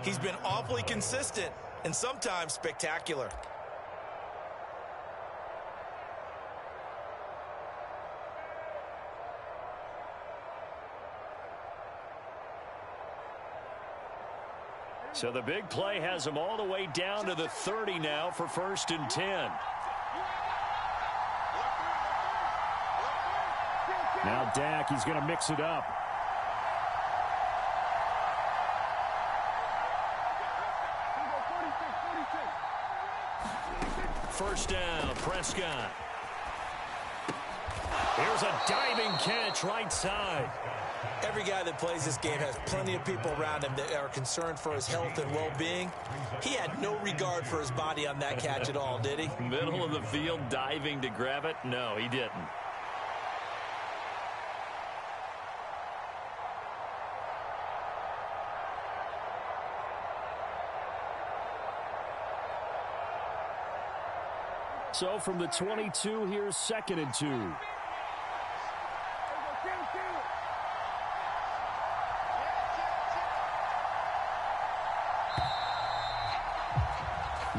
He's been awfully consistent and sometimes spectacular. So the big play has him all the way down to the 30 now for 1st and 10. Now Dak, he's going to mix it up. First down, Prescott. Here's a diving catch right side. Every guy that plays this game has plenty of people around him that are concerned for his health and well-being. He had no regard for his body on that catch at all, did he? Middle of the field diving to grab it? No, he didn't. So from the 22, here's 2nd and 2.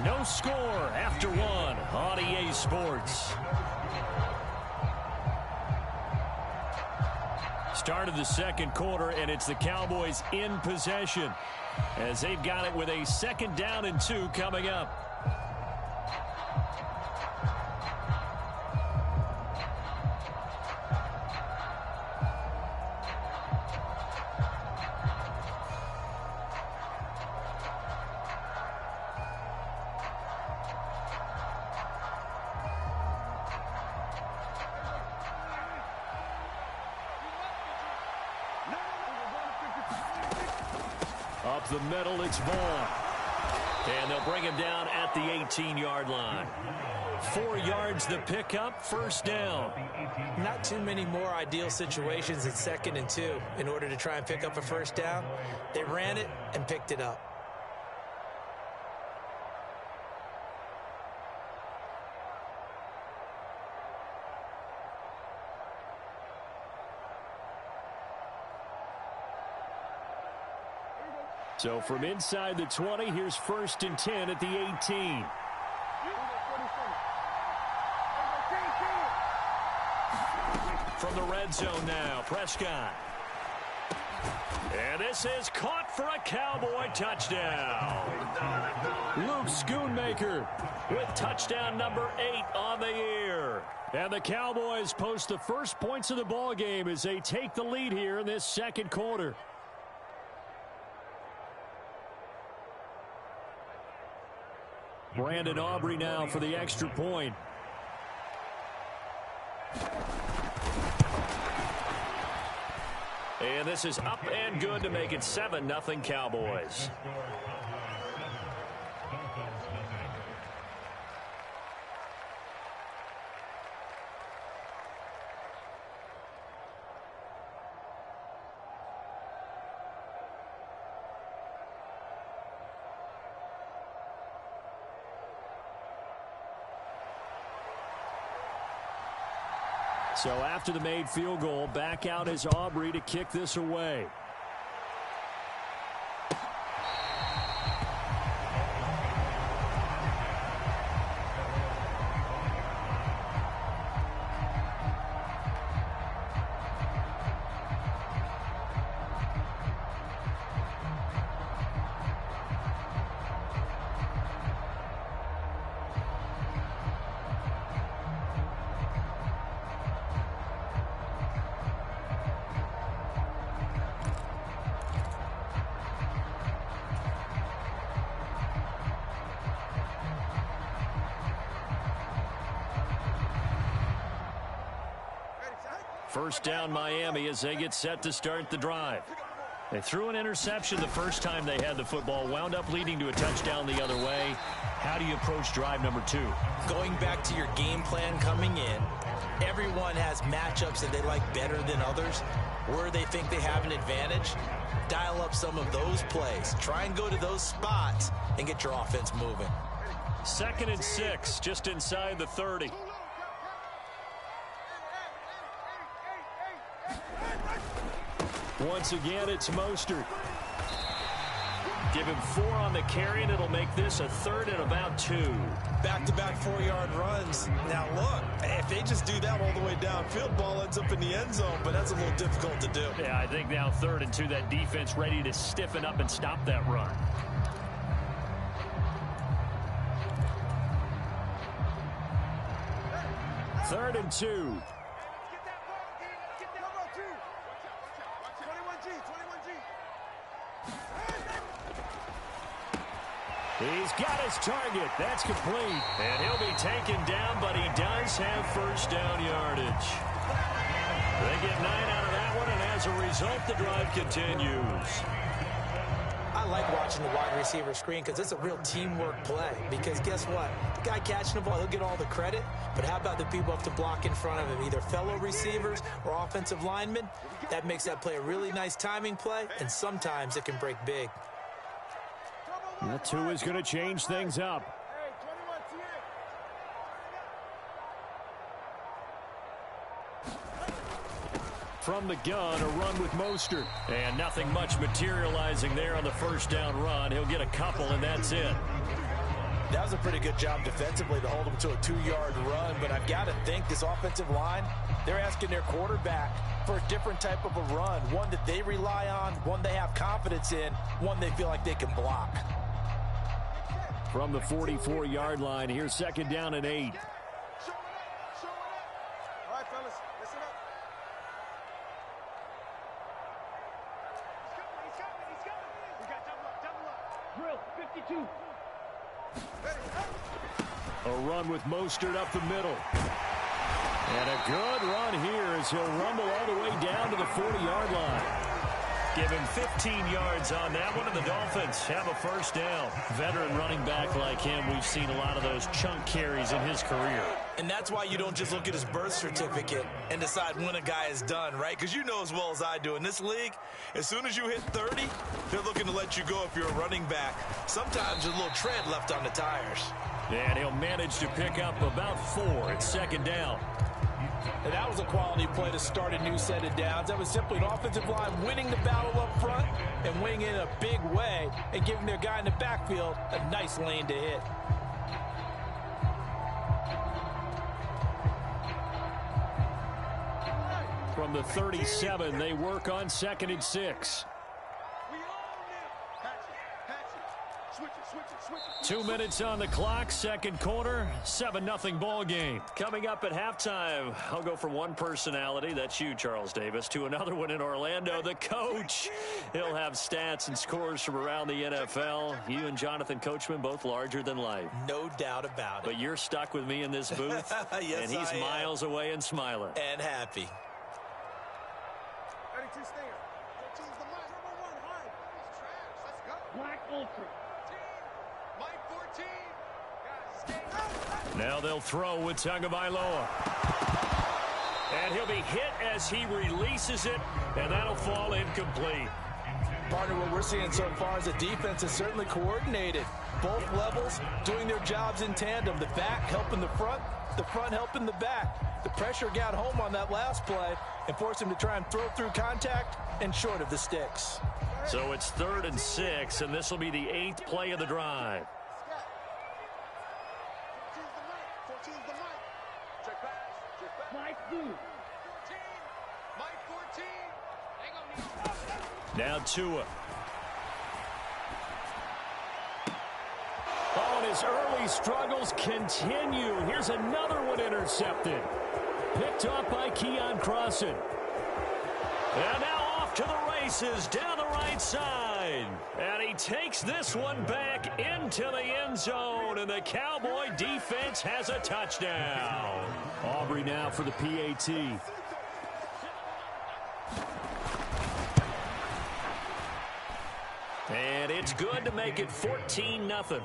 No score after one on EA Sports. Start of the 2nd quarter, and it's the Cowboys in possession as they've got it with a 2nd down and 2 coming up. Up the middle, it's Vaughn. And they'll bring him down at the 18-yard line. 4 yards the pickup, 1st down. Not too many more ideal situations at 2nd and 2 in order to try and pick up a 1st down. They ran it and picked it up. So from inside the 20, here's 1st and 10 at the 18. From the red zone now, Prescott. And this is caught for a Cowboy touchdown. Luke Schoonmaker with touchdown number 8 on the year. And the Cowboys post the first points of the ball game as they take the lead here in this 2nd quarter. Brandon Aubrey now for the extra point. And this is up and good to make it 7-0 Cowboys. So after the made field goal, back out is Aubrey to kick this away. First down Miami as they get set to start the drive. They threw an interception the first time they had the football, wound up leading to a touchdown the other way. How do you approach drive number 2? Going back to your game plan coming in, everyone has matchups that they like better than others. Where they think they have an advantage, dial up some of those plays. Try and go to those spots and get your offense moving. 2nd and 6, just inside the 30. Once again, it's Mostert. Give him 4 on the carry, and it'll make this a 3rd and about 2. Back-to-back 4-yard runs. Now, look, if they just do that all the way downfield, ball ends up in the end zone, but that's a little difficult to do. Yeah, I think now 3rd and 2, that defense ready to stiffen up and stop that run. Third and 2. He's got his target. That's complete. And he'll be taken down, but he does have first down yardage. They get 9 out of that one, and as a result, the drive continues. I like watching the wide receiver screen because it's a real teamwork play. Because guess what? The guy catching the ball, he'll get all the credit. But how about the people have to block in front of him, either fellow receivers or offensive linemen? That makes that play a really nice timing play, and sometimes it can break big. That 2 is going to change things up. From the gun, a run with Mostert. And nothing much materializing there on the first down run. He'll get a couple, and that's it. That was a pretty good job defensively to hold him to a 2-yard run, but I've got to think this offensive line, they're asking their quarterback for a different type of a run, one that they rely on, one they have confidence in, one they feel like they can block. From the 44-yard line, here's 2nd down and 8. All right, fellas, listen up. He's coming. We got double up. Drill, 52. A run with Mostert up the middle. And a good run here as he'll rumble all the way down to the 40-yard line. Give him 15 yards on that one, and the Dolphins have a first down. Veteran running back like him, we've seen a lot of those chunk carries in his career. And that's why you don't just look at his birth certificate and decide when a guy is done, right? Because you know as well as I do, in this league, as soon as you hit 30, they're looking to let you go if you're a running back. Sometimes there's a little tread left on the tires. And he'll manage to pick up about 4. It's 2nd down. And that was a quality play to start a new set of downs. That was simply an offensive line winning the battle up front and winning in a big way and giving their guy in the backfield a nice lane to hit. From the 37, they work on 2nd and 6. 2 minutes on the clock, 2nd quarter, 7-0 ball game. Coming up at halftime, I'll go from one personality, that's you, Charles Davis, to another one in Orlando, the coach. He'll have stats and scores from around the NFL. You and Jonathan Coachman, both larger than life. No doubt about it. But you're stuck with me in this booth, yes, and he's miles away and smiling. And happy. 32 stinger. 14's the mic. Number 1, hard. He's trash. Let's go. Black Ultra. Mike 14. Guys, now they'll throw with Tagovailoa. And he'll be hit as he releases it, and that'll fall incomplete. Partner, what we're seeing so far is the defense is certainly coordinated. Both levels doing their jobs in tandem. The back helping the front helping the back. The pressure got home on that last play and forced him to try and throw through contact and short of the sticks. So it's 3rd and 6, and this will be the 8th play of the drive. 14's the mic. Check pass. Mike 14. Mike 14. Now Tua. Oh, and his early struggles continue. Here's another one intercepted. Picked off by Keon Crossan. And now off to the races down the right side. And he takes this one back into the end zone. And the Cowboy defense has a touchdown. Aubrey now for the PAT. And it's good to make it 14-0.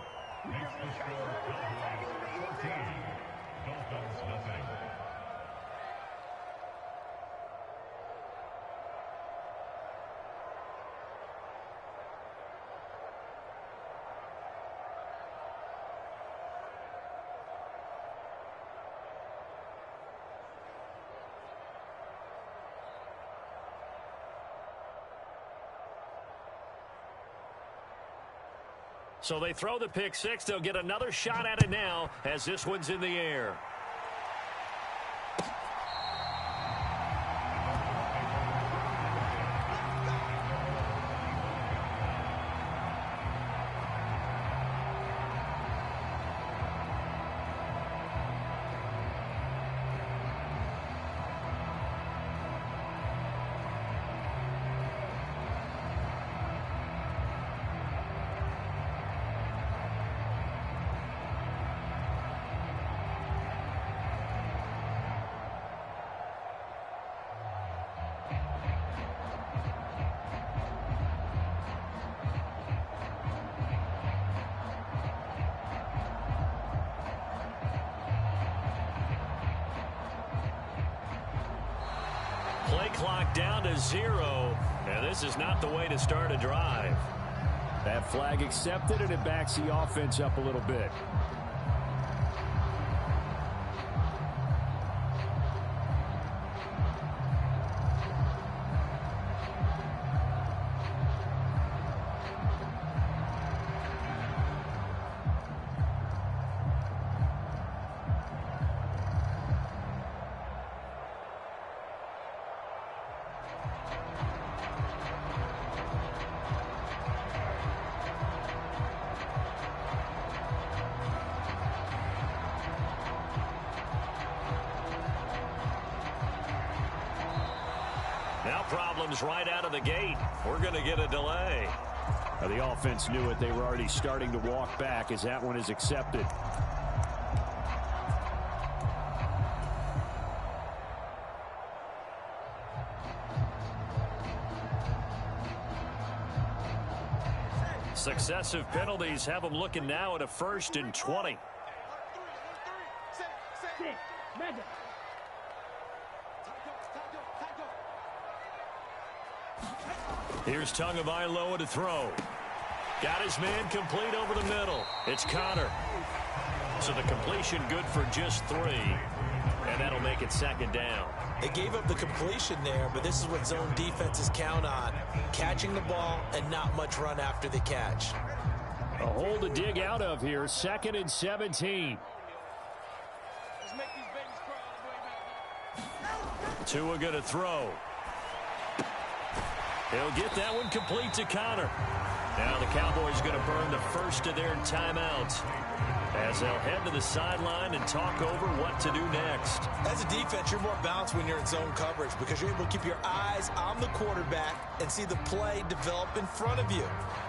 So they throw the pick six. They'll get another shot at it now as this one's in the air. Play clock down to 0. And this is not the way to start a drive. That flag accepted, and it backs the offense up a little bit. Now problems right out of the gate. We're going to get a delay. Now the offense knew it. They were already starting to walk back as that one is accepted. Successive penalties have them looking now at a 1st and 20. Here's Tagovailoa to throw. Got his man complete over the middle. It's Connor. So the completion good for just 3. And that'll make it 2nd down. They gave up the completion there, but this is what zone defenses count on. Catching the ball and not much run after the catch. A hole to dig out of here. 2nd and 17. Tua going to throw. He'll get that one complete to Connor. Now the Cowboys going to burn the first of their timeouts as they'll head to the sideline and talk over what to do next. As a defense, you're more balanced when you're in zone coverage because you're able to keep your eyes on the quarterback and see the play develop in front of you.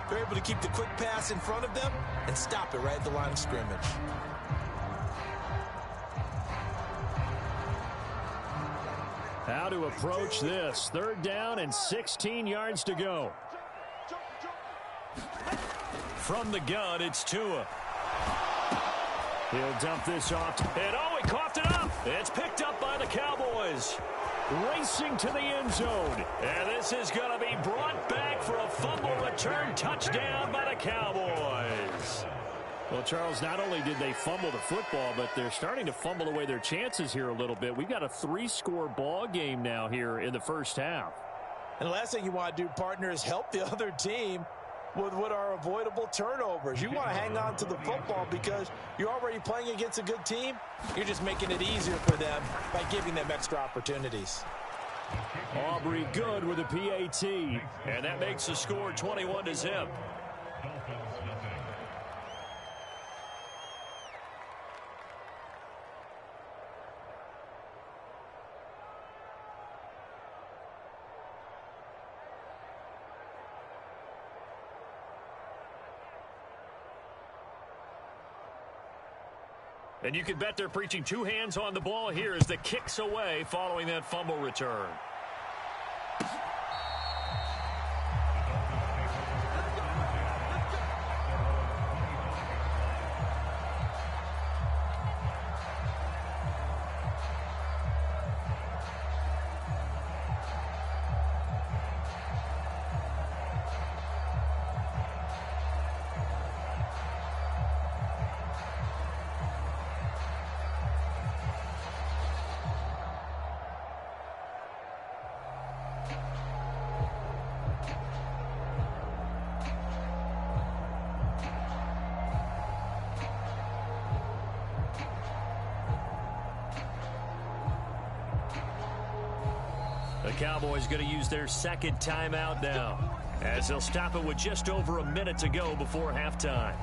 You're able to keep the quick pass in front of them and stop it right at the line of scrimmage. How to approach this. 3rd down and 16 yards to go. From the gun, it's Tua. He'll dump this off. And oh, he coughed it up. It's picked up by the Cowboys. Racing to the end zone. And this is going to be brought back for a fumble return touchdown by the Cowboys. Well, Charles, not only did they fumble the football, but they're starting to fumble away their chances here a little bit. We've got a 3-score ball game now here in the first half. And the last thing you want to do, partner, is help the other team with what are avoidable turnovers. You want to hang on to the football because you're already playing against a good team. You're just making it easier for them by giving them extra opportunities. Aubrey good with a PAT. And that makes the score 21-0. And you can bet they're preaching 2 hands on the ball here as the kick's away following that fumble return. The Cowboys going to use their second timeout now, as they'll stop it with just over a minute to go before halftime.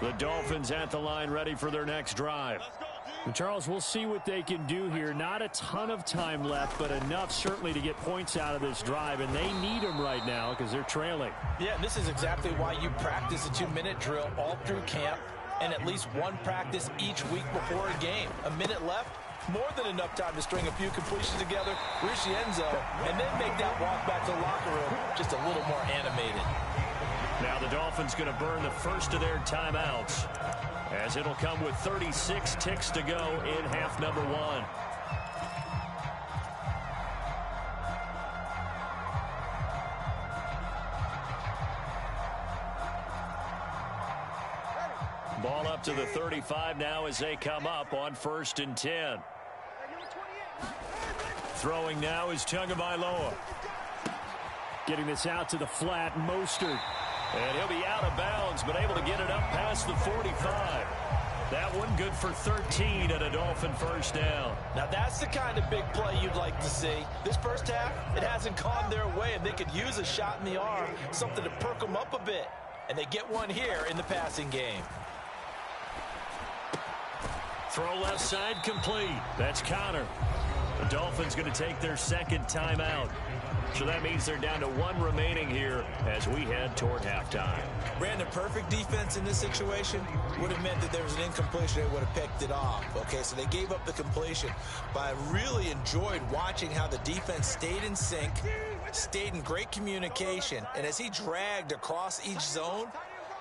The Dolphins at the line, ready for their next drive. And Charles, we'll see what they can do here. Not a ton of time left, but enough certainly to get points out of this drive, and they need them right now because they're trailing. Yeah, this is exactly why you practice a 2-minute drill all through camp and at least one practice each week before a game. A minute left, more than enough time to string a few completions together, reach the end zone, and then make that walk back to the locker room just a little more animated. Now the Dolphins going to burn the first of their timeouts, as it'll come with 36 ticks to go in half number one. Ball up to the 35 now as they come up on 1st and 10. Throwing now is Tagovailoa. Getting this out to the flat, Mostert. And he'll be out of bounds, but able to get it up past the 45. That one good for 13 and a Dolphin first down. Now that's the kind of big play you'd like to see. This first half, it hasn't gone their way, and they could use a shot in the arm, something to perk them up a bit. And they get one here in the passing game. Throw left side complete. That's Connor. The Dolphins going to take their second timeout. So that means they're down to one remaining here as we head toward halftime. Brandon, perfect defense in this situation would have meant that there was an incompletion. They would have picked it off. Okay, so they gave up the completion. But I really enjoyed watching how the defense stayed in sync, stayed in great communication. And as he dragged across each zone,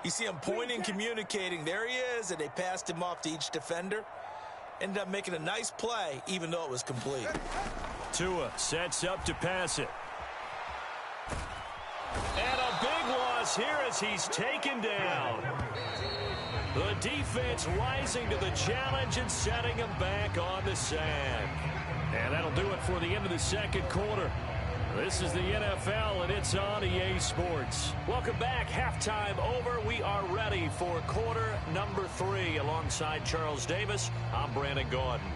you see him pointing, communicating. There he is, and they passed him off to each defender. Ended up making a nice play, even though it was complete. Tua sets up to pass it. And a big loss here as he's taken down. The defense rising to the challenge and setting him back on the sand. And that'll do it for the end of the second quarter. This is the NFL, and it's on EA Sports. Welcome back. Halftime over. We are ready for quarter number 3. Alongside Charles Davis, I'm Brandon Gordon.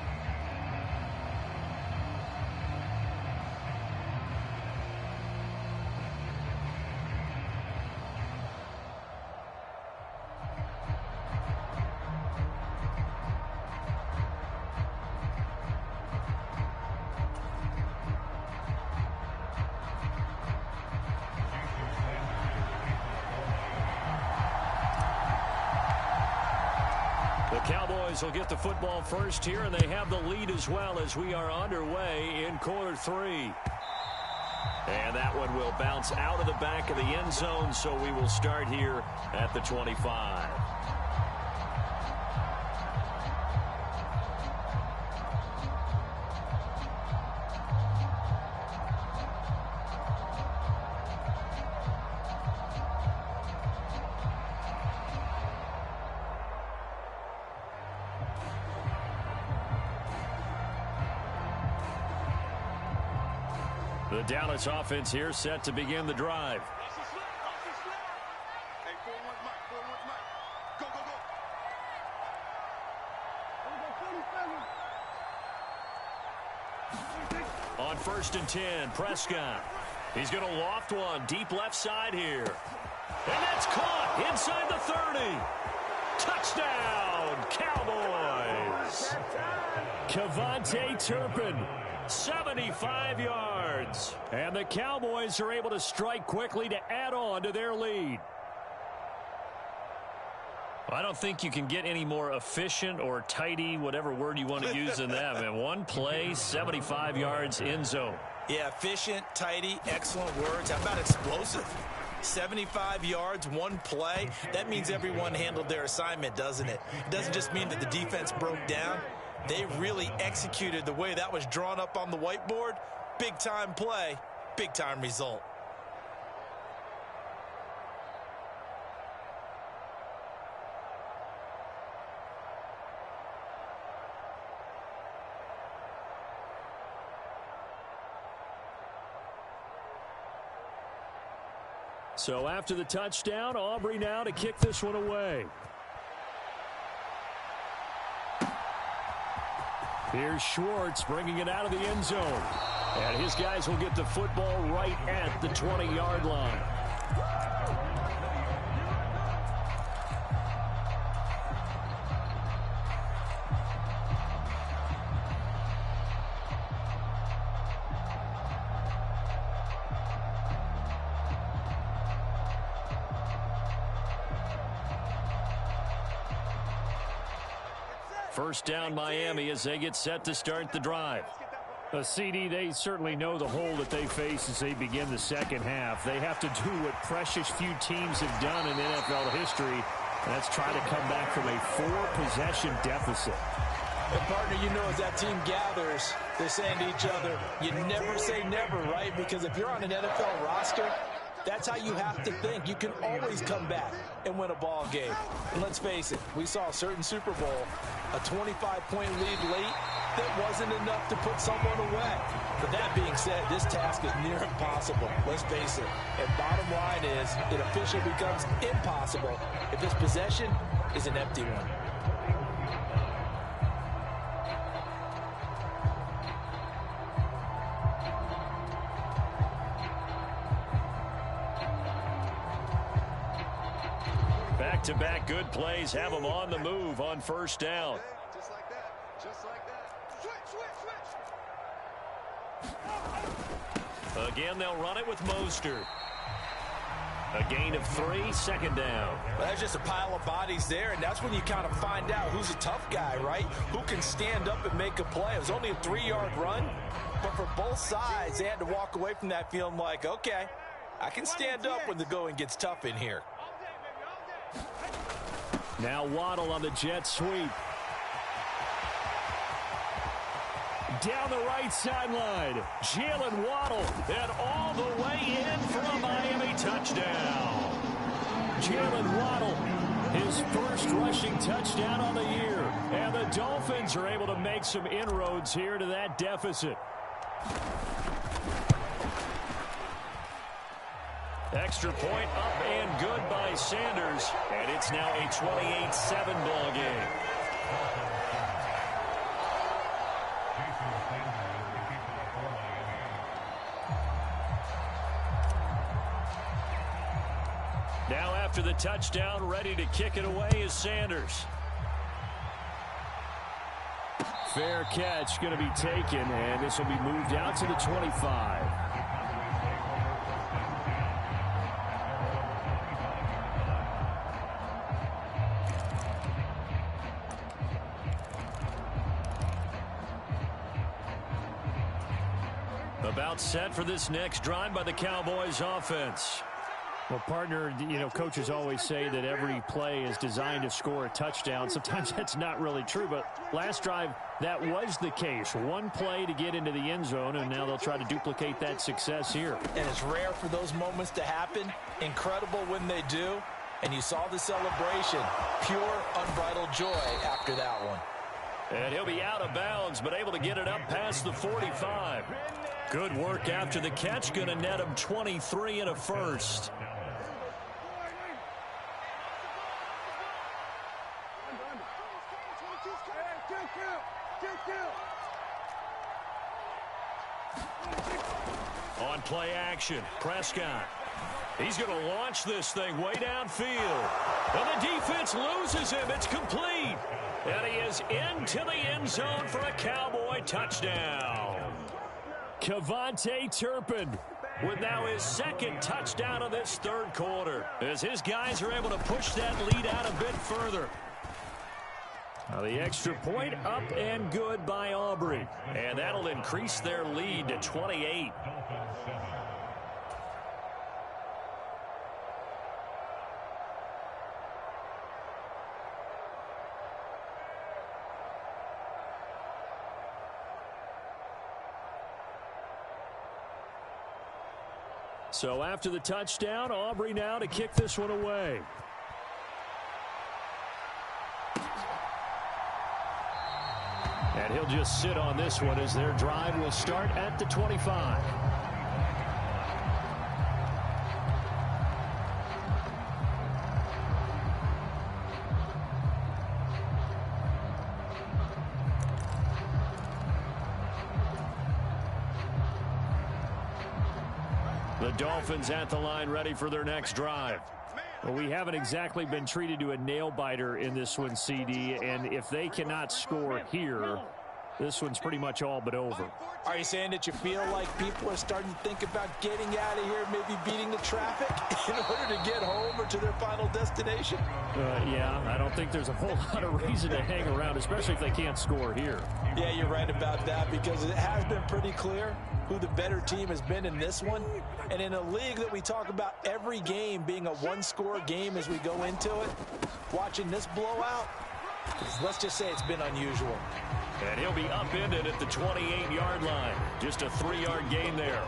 Cowboys will get the football first here, and they have the lead as well as we are underway in quarter 3. And that one will bounce out of the back of the end zone, so we will start here at the 25. The Dallas offense here set to begin the drive. On 1st and 10, Prescott. He's going to loft one deep left side here. And that's caught inside the 30. Touchdown, Cowboys. Kevontae Turpin. 75 yards. And the Cowboys are able to strike quickly to add on to their lead. I don't think you can get any more efficient or tidy, whatever word you want to use in that. And one play, 75 yards in zone. Yeah, efficient, tidy, excellent words. How about explosive? 75 yards, one play. That means everyone handled their assignment, doesn't it? It doesn't just mean that the defense broke down. They really executed the way that was drawn up on the whiteboard. Big-time play, big-time result. So after the touchdown, Aubrey now to kick this one away. Here's Schwartz bringing it out of the end zone. And his guys will get the football right at the 20-yard line. First down Miami as they get set to start the drive. CD, they certainly know the hole that they face as they begin the second half. They have to do what precious few teams have done in NFL history, and that's try to come back from a 4-possession deficit. And partner, you know, as that team gathers, they're saying to each other, you never say never, right? Because if you're on an NFL roster, that's how you have to think. You can always come back and win a ball game. And let's face it, we saw a certain Super Bowl, a 25-point lead late that wasn't enough to put someone away. But that being said, this task is near impossible. Let's face it. And bottom line is, it officially becomes impossible if this possession is an empty one. Back-to-back good plays have them on the move on first down. Just like that. Just like that. Switch. Again, they'll run it with Mostert. A gain of 3, second down. Well, there's just a pile of bodies there, and that's when you kind of find out who's a tough guy, right? Who can stand up and make a play. It was only a 3-yard run, but for both sides, they had to walk away from that feeling like, okay, I can stand up when the going gets tough in here. Now Waddle on the jet sweep. Down the right sideline. Jalen Waddle, and all the way in for a Miami touchdown. Jalen Waddle, his first rushing touchdown on the year. And the Dolphins are able to make some inroads here to that deficit. Extra point up and good by Sanders. And it's now a 28-7 ball game. Now after the touchdown, ready to kick it away is Sanders. Fair catch going to be taken, and this will be moved out to the 25. About set for this next drive by the Cowboys offense. Well, partner, you know, coaches always say that every play is designed to score a touchdown. Sometimes that's not really true, but last drive, that was the case. One play to get into the end zone, and now they'll try to duplicate that success here. And it's rare for those moments to happen. Incredible when they do. And you saw the celebration. Pure, unbridled joy after that one. And he'll be out of bounds, but able to get it up past the 45. Good work after the catch. Going to net him 23 and a first. On play action, Prescott. He's going to launch this thing way downfield. And the defense loses him. It's complete. And he is into the end zone for a Cowboy touchdown. Kevontae Turpin with now his second touchdown of this third quarter, as his guys are able to push that lead out a bit further. Now the extra point up and good by Aubrey. And that'll increase their lead to 28. So after the touchdown, Aubrey now to kick this one away. And he'll just sit on this one as their drive will start at the 25. The Dolphins at the line ready for their next drive. Well, we haven't exactly been treated to a nail-biter in this one, CD, and if they cannot score here, this one's pretty much all but over. Are you saying that you feel like people are starting to think about getting out of here, maybe beating the traffic in order to get home or to their final destination? Yeah, I don't think there's a whole lot of reason to hang around, especially if they can't score here. Yeah, you're right about that, because it has been pretty clear who the better team has been in this one. And in a league that we talk about every game being a one-score game as we go into it, watching this blowout, let's just say it's been unusual. And he'll be upended at the 28-yard line. Just a 3-yard gain there.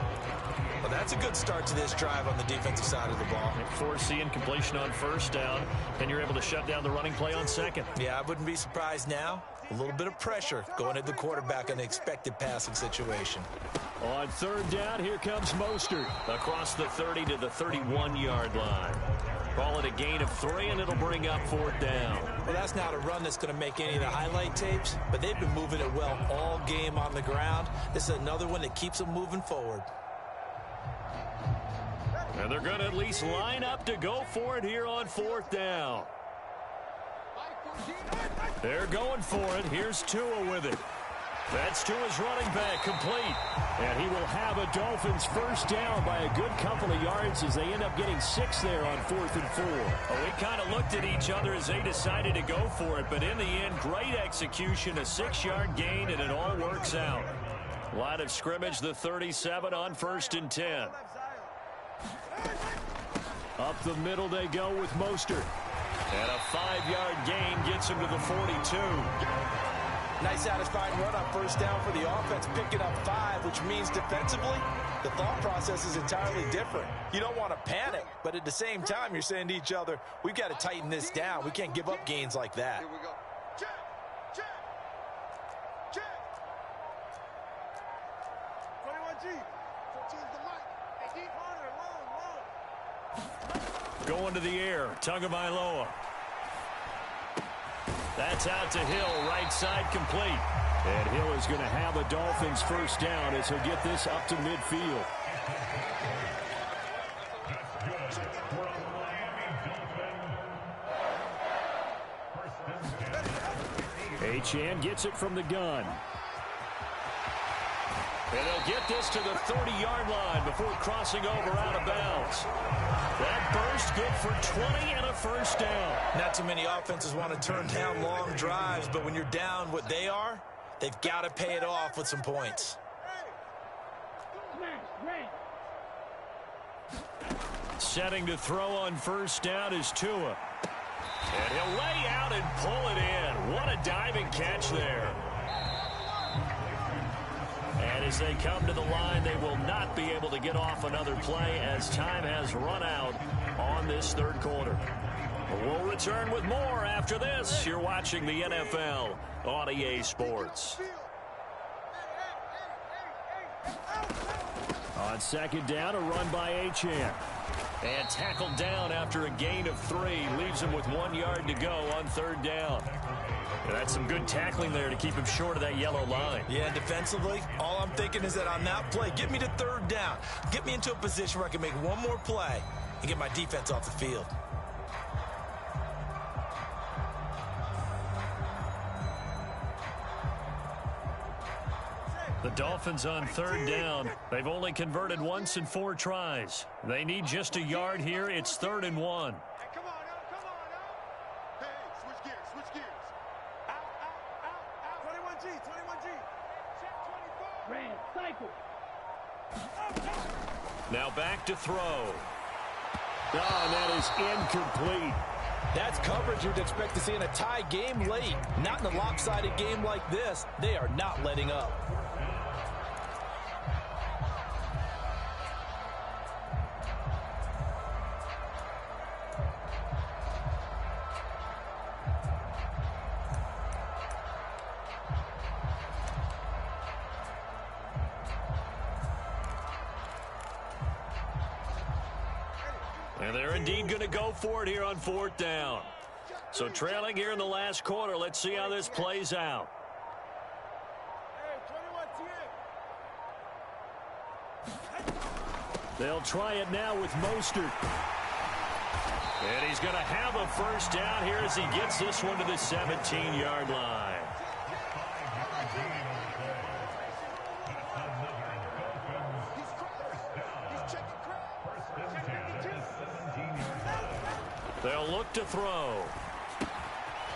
Well, that's a good start to this drive on the defensive side of the ball. Forcing completion on first down, and you're able to shut down the running play on second. Yeah, I wouldn't be surprised now. A little bit of pressure going at the quarterback in an expected passing situation. On third down, here comes Mostert. Across the 30 to the 31-yard line. Call it a gain of 3, and it'll bring up fourth down. Well, that's not a run that's going to make any of the highlight tapes, but they've been moving it well all game on the ground. This is another one that keeps them moving forward. And they're going to at least line up to go for it here on fourth down. They're going for it. Here's Tua with it. That's Tua's running back, complete. And he will have a Dolphins first down by a good couple of yards as they end up getting 6 there on 4th and 4. Oh, we kind of looked at each other as they decided to go for it, but in the end, great execution, a 6-yard gain, and it all works out. Line of scrimmage, the 37 on 1st and 10. Up the middle they go with Mostert. And a 5-yard gain gets him to the 42. Nice satisfying run on first down for the offense, picking up 5, which means defensively, the thought process is entirely different. You don't want to panic, but at the same time, you're saying to each other, we've got to tighten this down. We can't give up gains like that. Here we go. Check, check, check. 21G. 14's the mic. Hey, deep on or long. Going to the air, Tagovailoa. That's out to Hill, right side complete. And Hill is going to have a Dolphins first down as he'll get this up to midfield. Achane gets it from the gun. And they'll get this to the 30-yard line before crossing over out of bounds. That burst good for 20 and a first down. Not too many offenses want to turn down long drives, but when you're down what they are, they've got to pay it off with some points. Setting to throw on first down is Tua. And he'll lay out and pull it in. What a diving catch there. And as they come to the line, they will not be able to get off another play as time has run out on this third quarter. We'll return with more after this. You're watching the NFL on EA Sports. On second down, a run by Achane. And tackled down after a gain of 3. Leaves him with 1 yard to go on third down. And that's some good tackling there to keep him short of that yellow line. Yeah, defensively, all I'm thinking is that on that play, get me to third down. Get me into a position where I can make one more play and get my defense off the field. The Dolphins on third down. They've only converted once in 4 tries. They need just a yard here. It's 3rd and 1. Hey, come on now. Hey, switch gears, switch gears. Out. 21G, 21G. Check 24. Ran, cycle. Now back to throw. Oh, and that is incomplete. That's coverage you'd expect to see in a tie game late. Not in a lopsided game like this. They are not letting up. And they're indeed going to go for it here on 4th down. So trailing here in the last quarter. Let's see how this plays out. They'll try it now with Mostert. And he's going to have a first down here as he gets this one to the 17-yard line. They'll look to throw.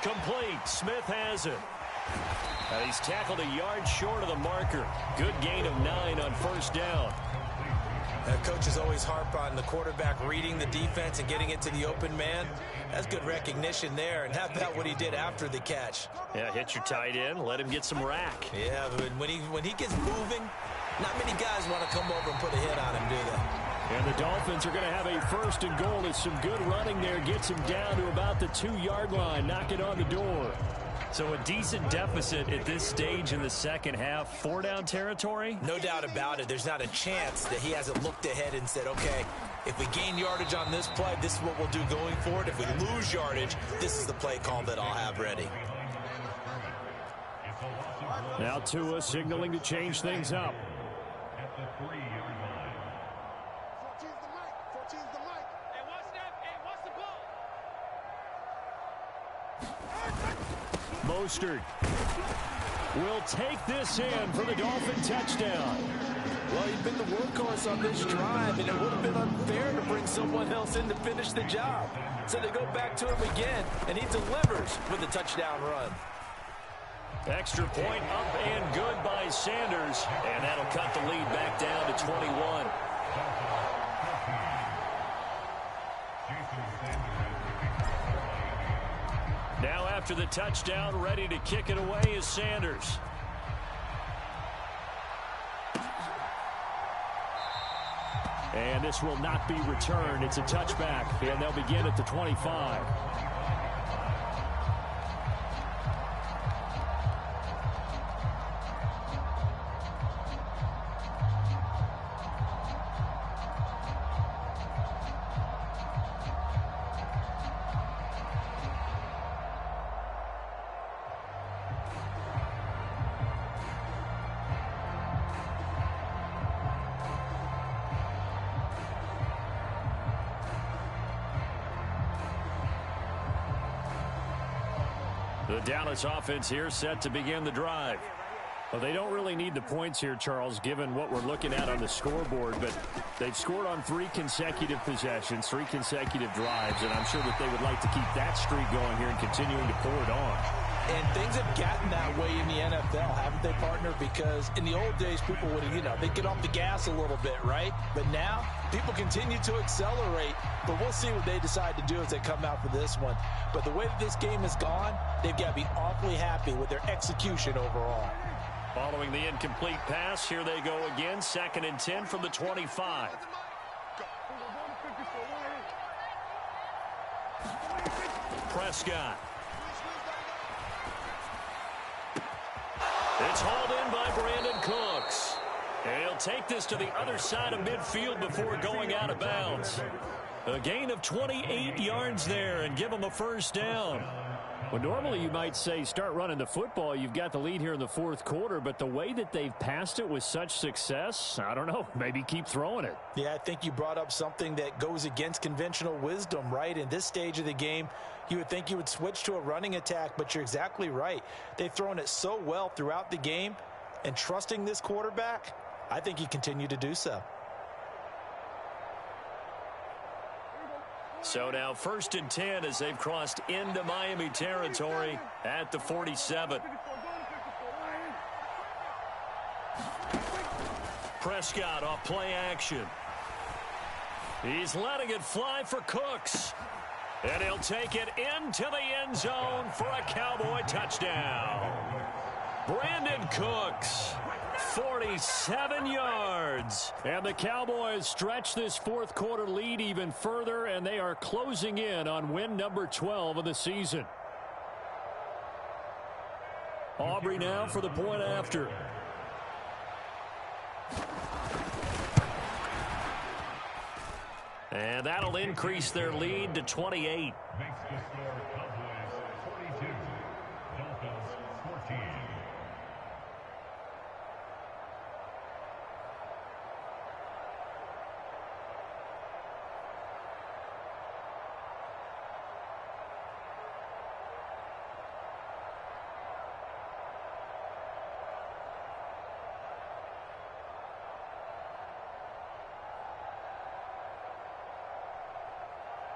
Complete. Smith has it. And he's tackled a yard short of the marker. Good gain of 9 on first down. Coaches always harp on the quarterback reading the defense and getting it to the open man. That's good recognition there. And how about what he did after the catch? Yeah, hit your tight end. Let him get some rack. Yeah, but when he gets moving, not many guys want to come over and put a hit on him, do they? And the Dolphins are going to have a first and goal. As some good running there gets him down to about the 2-yard line. Knock it on the door. So a decent deficit at this stage in the second half. 4-down territory? No doubt about it. There's not a chance that he hasn't looked ahead and said, okay, if we gain yardage on this play, this is what we'll do going forward. If we lose yardage, this is the play call that I'll have ready. Now Tua signaling to change things up. At the 3-yard line. 14's the mic. 14's the mic. Hey, what's that? Hey, what's the ball? Mostert will take this in for the Dolphin touchdown. Well, he's been the workhorse on this drive, and it would have been unfair to bring someone else in to finish the job. So they go back to him again, and he delivers with a touchdown run. Extra point up and good by Sanders. And that'll cut the lead back down to 21. Now after the touchdown, ready to kick it away is Sanders. And this will not be returned. It's a touchback, and they'll begin at the 25. The Dallas offense here set to begin the drive. Well, they don't really need the points here, Charles, given what we're looking at on the scoreboard, but they've scored on 3 consecutive possessions, 3 consecutive drives, and I'm sure that they would like to keep that streak going here and continuing to pour it on. And things have gotten that way in the NFL, haven't they, partner? Because in the old days, people would, they'd get off the gas a little bit, right? But now, people continue to accelerate, but we'll see what they decide to do as they come out for this one. But the way that this game has gone, they've got to be awfully happy with their execution overall. Following the incomplete pass, here they go again, 2nd and 10 from the 25. Prescott. It's hauled in by Brandon Cooks. And he'll take this to the other side of midfield before going out of bounds. A gain of 28 yards there and give him a first down. Well, normally you might say start running the football. You've got the lead here in the 4th quarter, but the way that they've passed it with such success, I don't know, maybe keep throwing it. Yeah, I think you brought up something that goes against conventional wisdom, right? In this stage of the game, you would think you would switch to a running attack, but you're exactly right. They've thrown it so well throughout the game, and trusting this quarterback, I think you continue to do so. So now 1st and 10 as they've crossed into Miami territory at the 47. Prescott off play action. He's letting it fly for Cooks. And he'll take it into the end zone for a Cowboy touchdown. Brandon Cooks, 47 yards. And the Cowboys stretch this 4th quarter lead even further, and they are closing in on win number 12 of the season. Aubrey now for the point after. And that'll increase their lead to 28. Makes the score Cowboys 42, Dolphins 14.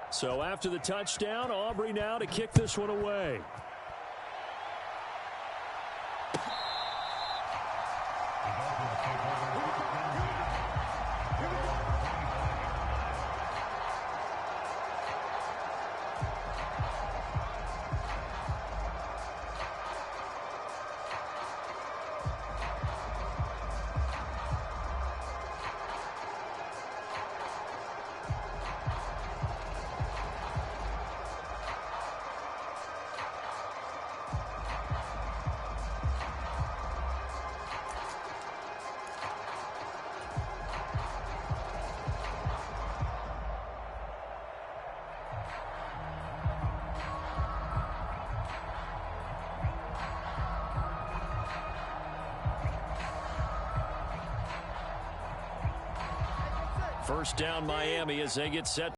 So after the touchdown, Aubrey now to kick this one away. First down Miami as they get set.